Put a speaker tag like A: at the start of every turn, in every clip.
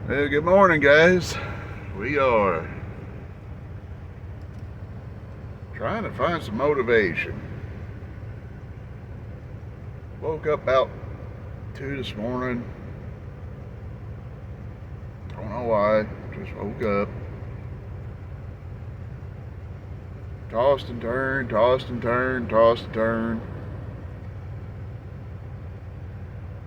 A: Well, good morning, guys. We are trying to find some motivation. Woke up about 2 this morning. Don't know why. Just woke up. Tossed and turned, tossed and turned, tossed and turned.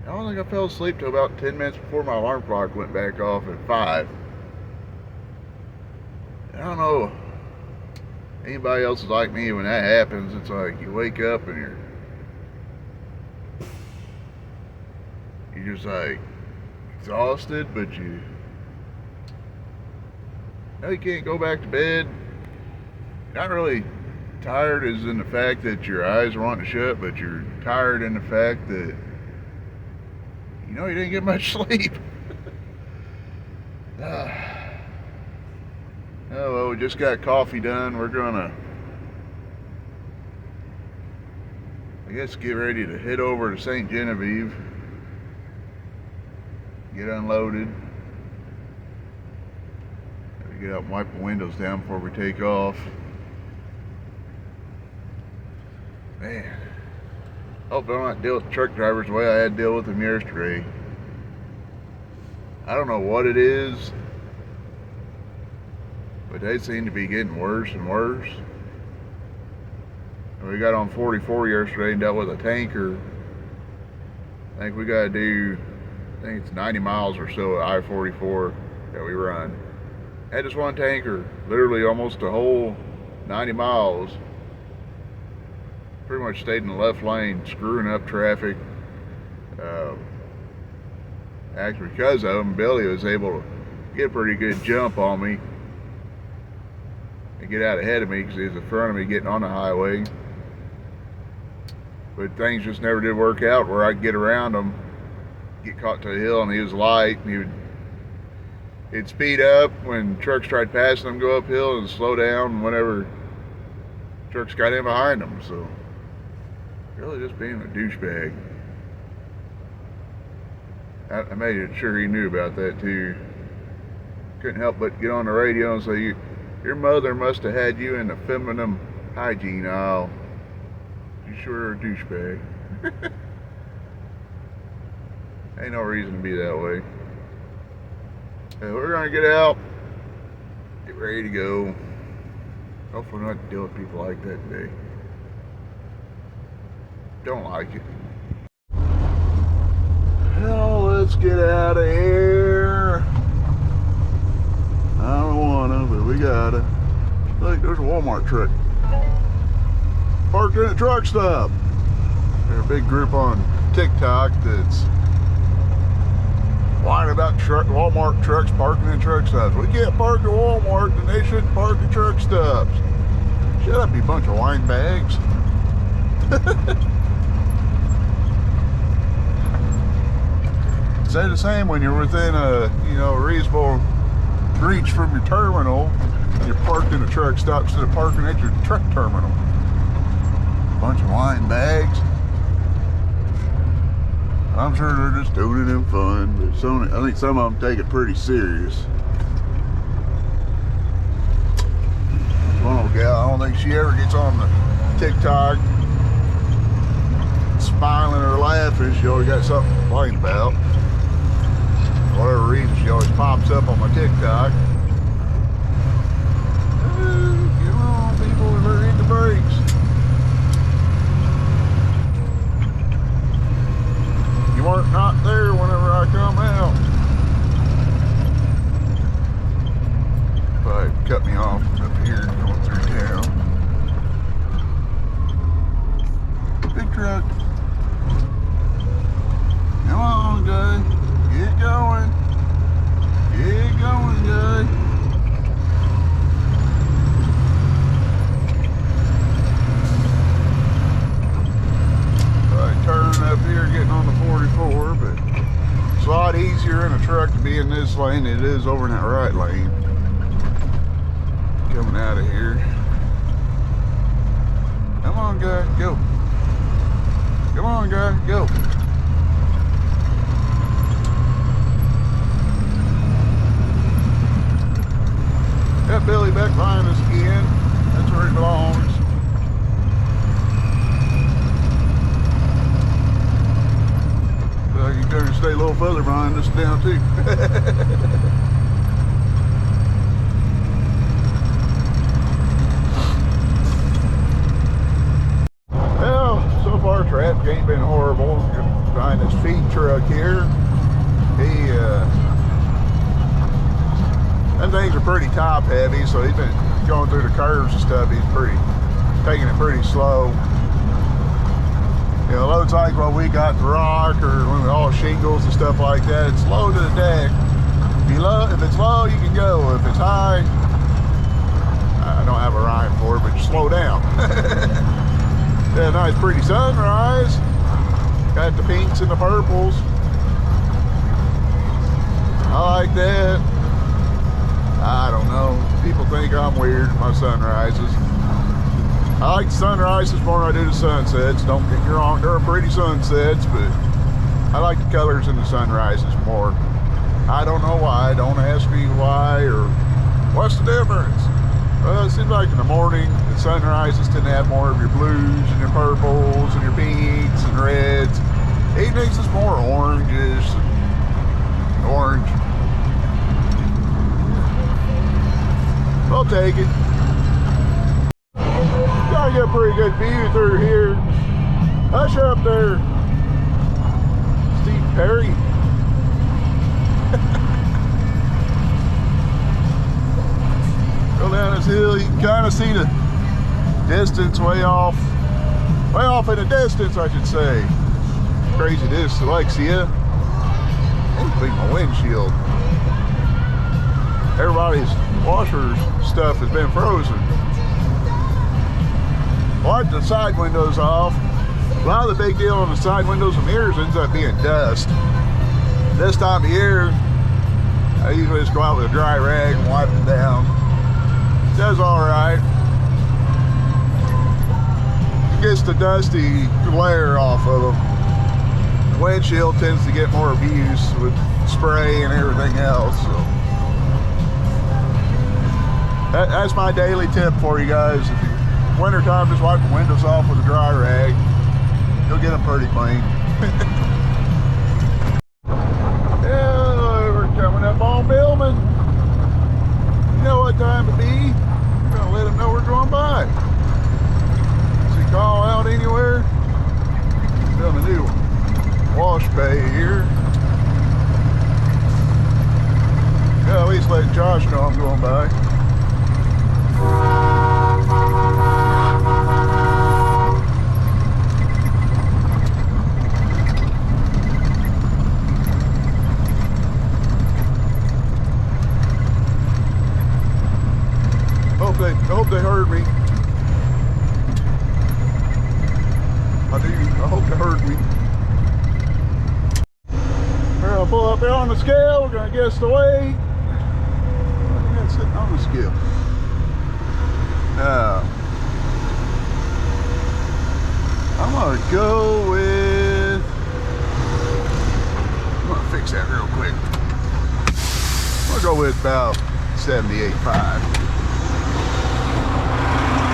A: I don't think I fell asleep till about 10 minutes before my alarm clock went back off at 5. I don't know anybody else is like me when that happens. It's like you wake up and you're just like exhausted, but you know you can't go back to bed. You're not really tired as in the fact that your eyes are wanting to shut, but you're tired in the fact that you know you didn't get much sleep. Oh, well, we just got coffee done. We're gonna, I guess, get ready to head over to St. Genevieve, get unloaded. Gotta get out and wipe the windows down before we take off. Man, hope I don't have to deal with truck drivers the way I had to deal with them yesterday. I don't know what it is, but they seem to be getting worse and worse. We got on 44 yesterday and dealt with a tanker. I think we got to do, I think it's 90 miles or so at I-44 that we run. Had this one tanker, literally almost a whole 90 miles. Pretty much stayed in the left lane, screwing up traffic. Actually, because of him, Billy was able to get a pretty good jump on me and get out ahead of me because he was in front of me getting on the highway. But things just never did work out where I could get around him, get caught to a hill, and he was light, and he'd speed up when trucks tried passing him, go uphill, and slow down whenever trucks got in behind him. So really just being a douchebag. I made sure he knew about that too. Couldn't help but get on the radio and say, your mother must have had you in the feminine hygiene aisle. You sure are a douchebag. Ain't no reason to be that way. We're gonna get out, get ready to go. Hopefully not deal with people like that today. Don't like it. Well, let's get out of here. I don't wanna, but we gotta. Look, there's a Walmart truck parked in a truck stop. There's a big group on TikTok that's whining about Walmart trucks parking in truck stops. We can't park at Walmart, and they shouldn't park at truck stops. Shut up, you bunch of wine bags. Say the same when you're within a reasonable reach from your terminal and you're parked in a truck stop instead of parking at your truck terminal. Bunch of wine bags. I'm sure they're just doing it in fun, but I think some of them take it pretty serious. One old gal, I don't think she ever gets on the TikTok smiling or laughing. She always got something to complain about. For whatever reason, she always pops up on my TikTok. Come on, people, we better hit the brakes. You weren't not there whenever I come out. But cut me off up here going through town. Big truck. Come on, guy. Get going. Get going, guy. Turning up here, getting on the 44, but it's a lot easier in a truck to be in this lane than it is over in that right lane. Coming out of here. Come on, guy, go. Come on, guy, go. further behind us now too. Well, so far traffic ain't been horrible. Behind this feed truck here, them things are pretty top heavy, so he's been going through the curves and stuff. He's taking it pretty slow. You know, loads like what we got the rock or all shingles and stuff like that, it's low to the deck. If it's low, you can go. If it's high, I don't have a rhyme for it, but just slow down. Yeah, nice pretty sunrise. Got the pinks and the purples. I like that. I don't know. People think I'm weird, my sunrises. I like the sunrises more than I do the sunsets. Don't get me wrong, they're pretty sunsets, but I like the colors in the sunrises more. I don't know why. Don't ask me why or what's the difference. Well, it seems like in the morning, the sunrises tend to have more of your blues and your purples and your pinks and reds. Evenings is more oranges and orange. I'll take it. Gotta get a pretty good view through here. Hush up there, Steve Perry. Go down this hill, you can kind of see the distance way off in the distance, I should say. Crazy dyslexia. Ain't beat my windshield. Everybody's washer's stuff has been frozen. Wipe the side windows off. A lot of the big deal on the side windows and mirrors ends up being dust. This time of year, I usually just go out with a dry rag and wipe them down. It does all right. It gets the dusty glare off of them. The windshield tends to get more abuse with spray and everything else. So that's my daily tip for you guys. If you wintertime, just wipe the windows off with a dry rag. You'll get them pretty clean. Yeah, we're coming up on Billman. You know what time it be. We're gonna let them know we're going by. Does he call out anywhere? Building a new wash bay here. Yeah, at least let Josh know I'm going by. I hope they heard me. I hope they heard me. We're gonna pull up here on the scale. We're gonna guess the weight. I think that's sitting on the scale. Now, I'm gonna go with. I'm gonna fix that real quick. I'm gonna go with about 78.5.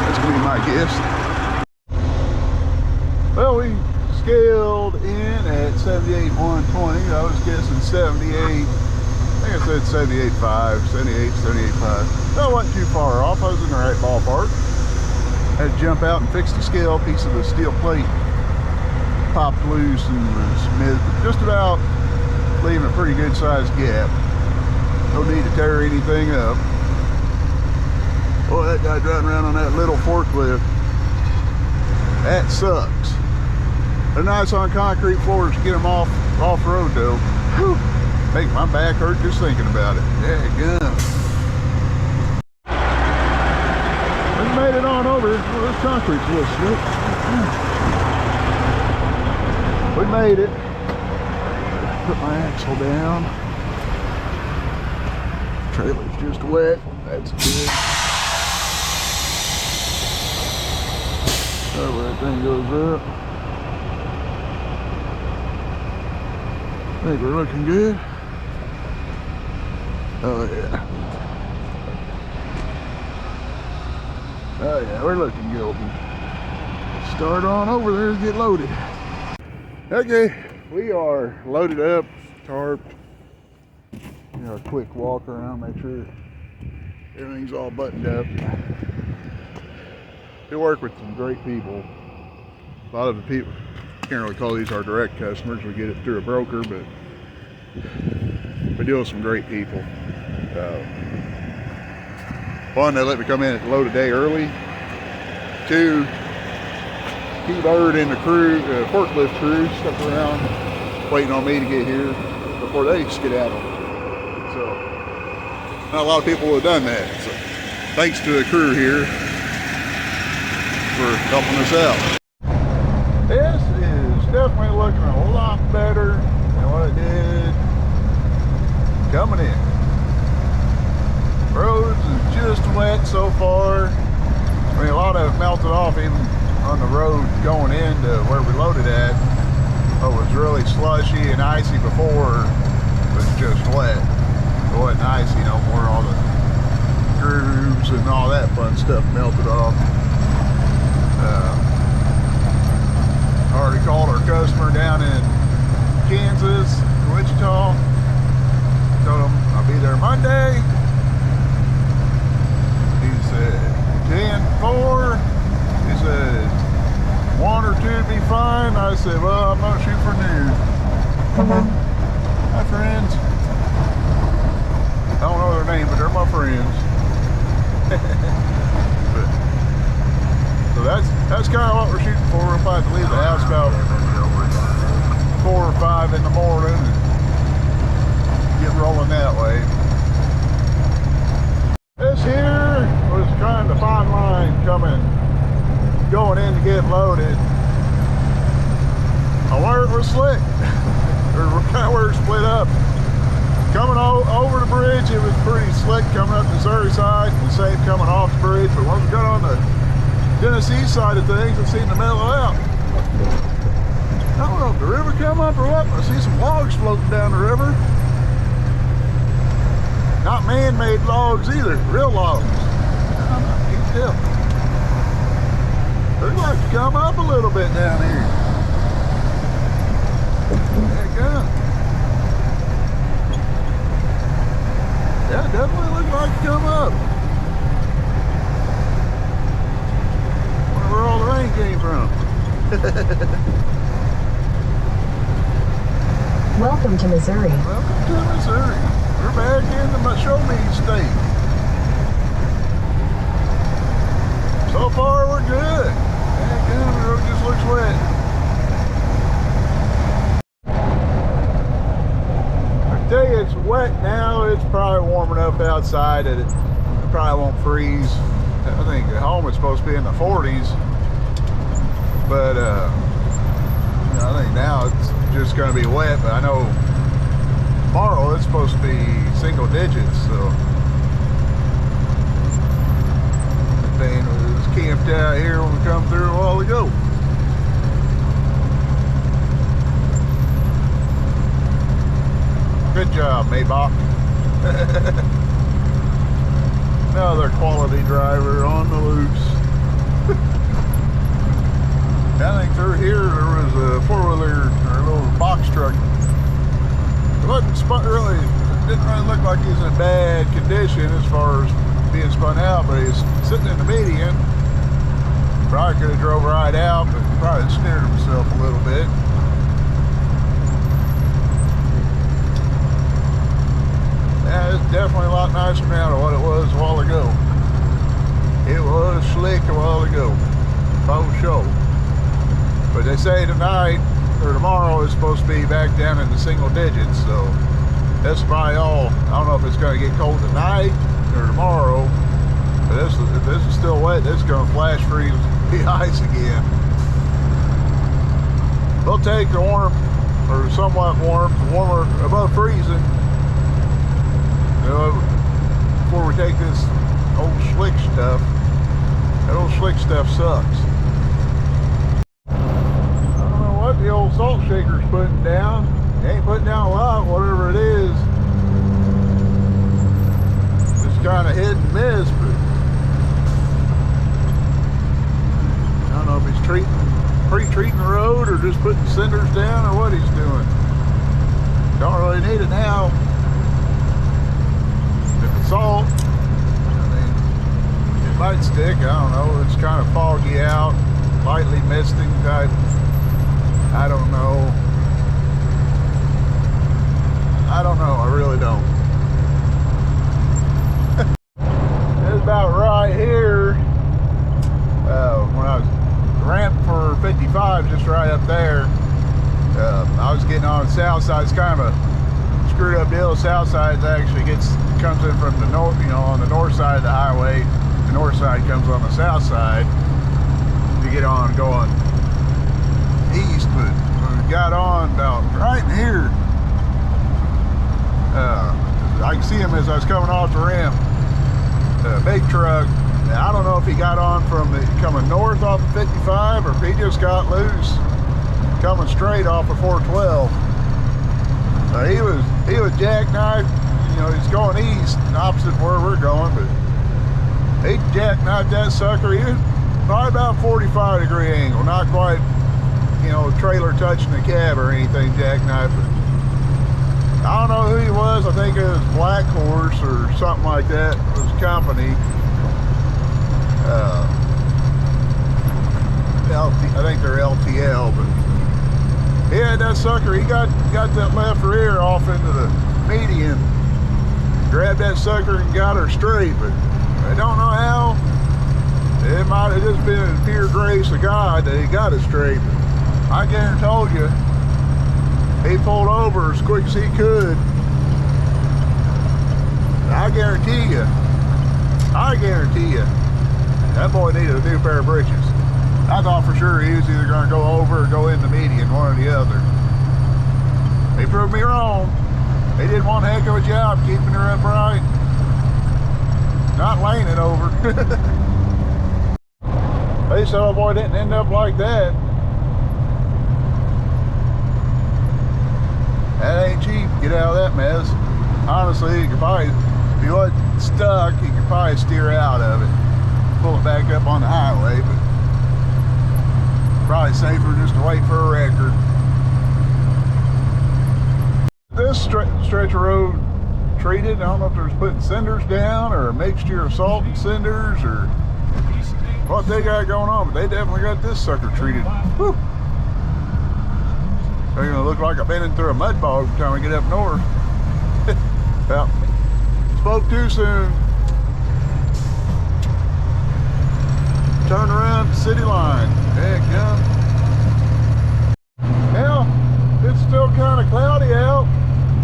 A: That's gonna be my guess. Well, we scaled in at 78,120. I was guessing 78. I think I said 78.5, 78, 78.5. That wasn't too far off. I was in the right ballpark. Had to jump out and fix the scale. Piece of the steel plate popped loose and was just about leaving a pretty good sized gap. No need to tear anything up. Boy, that guy driving around on that little forklift, that sucks. They're nice on concrete floors to get them off-road though. Whew. Make my back hurt just thinking about it. There you go. We made it on over. Well, this concrete's a little slick. We made it. Put my axle down. Trailer's just wet. That's good. Oh, that thing goes up. I think we're looking good. Oh yeah. Oh yeah, we're looking golden. Start on over there and get loaded. Okay, we are loaded up,
B: tarp. You know, a quick walk around, make sure everything's all buttoned up. We work with some great people. A lot of the people, can't really call these our direct customers, we get it through a broker, but we deal with some great people. One, they let me come in at load a day early. Two, T-Bird and the crew, forklift crew, stuck around waiting on me to get here before they skedaddle. So, not a lot of people have done that. So, thanks to the crew here for helping us out. This is definitely looking a lot better than what it did coming in. Roads is just wet so far. I mean, a lot of it melted off even on the road going into where we loaded at. What was really slushy and icy before was just wet. It wasn't icy no more. All the grooves and all that fun stuff melted off. I already called our customer down in Kansas, Wichita. Told him I'll be there Monday. He said 10-4. He said 1 or 2 would be fine. I said, well, I'm gonna shoot for noon. My friends. I don't know their name, but they're my friends. So that's kind of what we're shooting for. We'll probably have to leave the house about 4 or 5 in the morning and get rolling that way. This here was kind of fine line going in to get loaded. Where it was slick, or kind of where it split up. Coming over the bridge, it was pretty slick coming up the Missouri side, and the same coming off the bridge. But once we got on the Tennessee side of things, I seen the mellow out. I don't know if the river come up or what, but I see some logs floating down the river. Not man-made logs either, real logs. I can't tell. Looks like to come up a little bit down here. There it goes. Yeah, it definitely looks like to come up. Wonder where all the rain came from.
C: Welcome to Missouri.
B: Welcome to Missouri. We're back in the Show Me state. So far, we're good. Yeah, good. The road just looks wet. I tell you, it's wet now. It's probably warm enough outside that it probably won't freeze. I think at home it's supposed to be in the 40s, but I think now it's just going to be wet. But I know tomorrow it's supposed to be single digits, so the thing was camped out here when we come through a while ago. Good job, Maybach. Another quality driver on the loose. I think through here there was a 4-wheeler or a little box truck. It didn't really look like he was in bad condition as far as being spun out, but he's sitting in the median. Probably could have drove right out, but probably snared himself a little bit. Yeah, it's definitely a lot nicer now than what it was a while ago. It was slick a while ago, for sure. But they say tonight or tomorrow is supposed to be back down in the single digits, so that's probably all. I don't know if it's going to get cold tonight or tomorrow, but if this is still wet, it's going to flash freeze the ice again. We'll take the warm or somewhat warm, warmer above freezing. Before we take this old slick stuff. That old slick stuff sucks. I don't know what the old salt shaker's putting down. It ain't putting down a lot, whatever it is. Just kind of hit and miss, but I don't know if he's pre-treating the road or just putting cinders down or what he's doing. Don't really need it now. If it's salt, I mean, it might stick. I don't know. It's kind of foggy out, lightly misting type. I don't know. I don't know. I really don't. It's about right here. When I was ramp for 55, just right up there. I was getting on the south side. It's kind of a screwed up deal. The south side actually comes in from the north, you know, on the north side of the highway. The north side comes on the south side. You get on going east, but when we got on about right in here, I can see him as I was coming off the ramp. Big truck. I don't know if he got on from coming north off of 55 or if he just got loose coming straight off of 412. He was jackknifed. You know, he's going east, opposite where we're going, but he jackknifed that sucker. He was probably about 45-degree angle, not quite, you know, trailer touching the cab or anything jackknifed. But I don't know who he was. I think it was Black Horse or something like that. It was a company. I think they're LTL, but he had that sucker. He got that left rear off into the median, grabbed that sucker and got her straight. But I don't know how. It might have just been a pure grace of God that he got it straight. But I guarantee told you, he pulled over as quick as he could. I guarantee you, that boy needed a new pair of britches. I thought for sure he was either going to go over or go in the median, one or the other. He proved me wrong. He did one heck of a job keeping her upright, not laying it over. At least that boy didn't end up like that. That ain't cheap. Get out of that mess. Honestly, you could probably, if he wasn't stuck, you could probably steer out of it, pull it back up on the highway, but probably safer just to wait for a record. This stretch of road treated. I don't know if there's putting cinders down or a mixture of salt and cinders or what they got going on, but they definitely got this sucker treated. Whew. They're gonna look like I've been in through a mud bog by the time I get up north. Well, spoke too soon. Turn around to city line. Heck yeah. Well, it's still kind of cloudy out.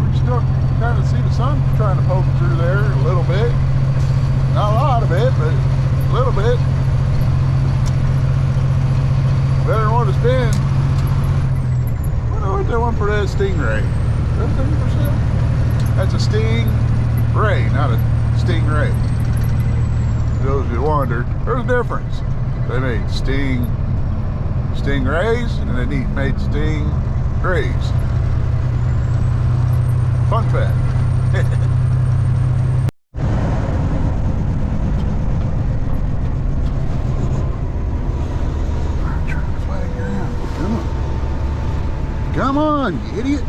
B: We still kind of see the sun trying to poke through there a little bit. Not a lot of it, but a little bit. Better than what it's been. What that one for that Stingray? Is that 30%? That's a Stingray, not a Stingray. Those who wondered, there's a difference. They made Stingrays, and then they made Stingrays. Fun fact. Come on, you idiot.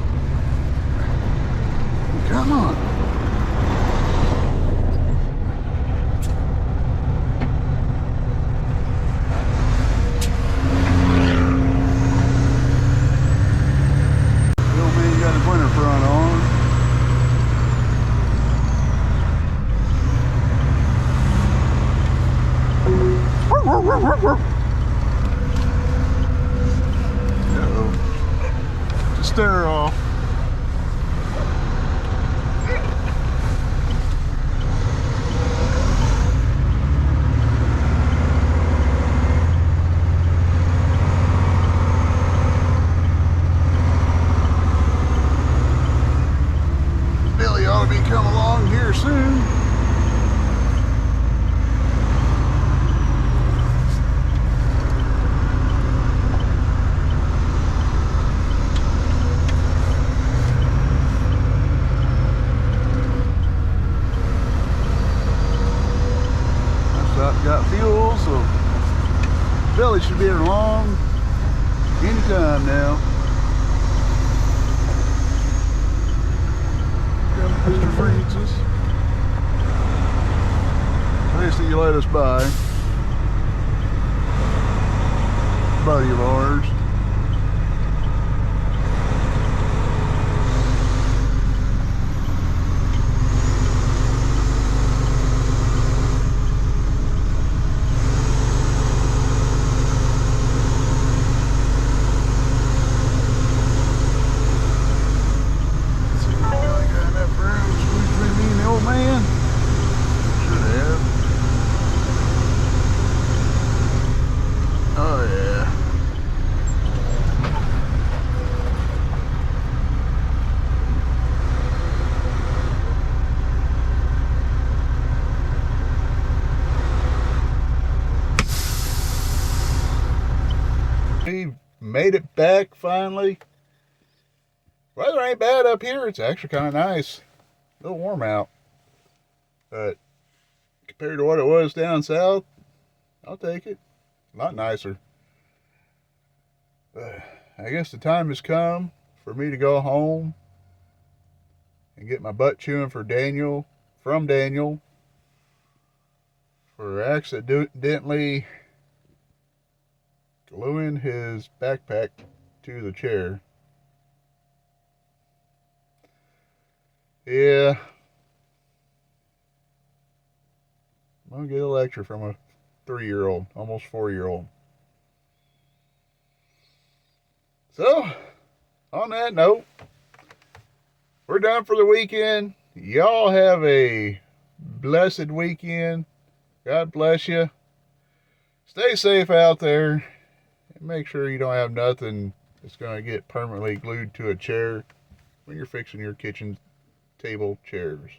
B: Come on. The old man got his winter front on. Stir off. Billy ought to be coming along here soon. Got fuel, so Billy should be along anytime now. Mr. Francis. Nice that you let us by. Buddy of ours. We made it back finally. Weather ain't bad up here. It's actually kind of nice. A little warm out. But compared to what it was down south, I'll take it. A lot nicer. I guess the time has come for me to go home and get my butt chewing from Daniel for accidentally gluing his backpack to the chair. Yeah. I'm gonna get a lecture from a 3-year-old, almost 4-year-old. So, on that note, we're done for the weekend. Y'all have a blessed weekend. God bless you. Stay safe out there. And make sure you don't have nothing that's going to get permanently glued to a chair when you're fixing your kitchen table chairs.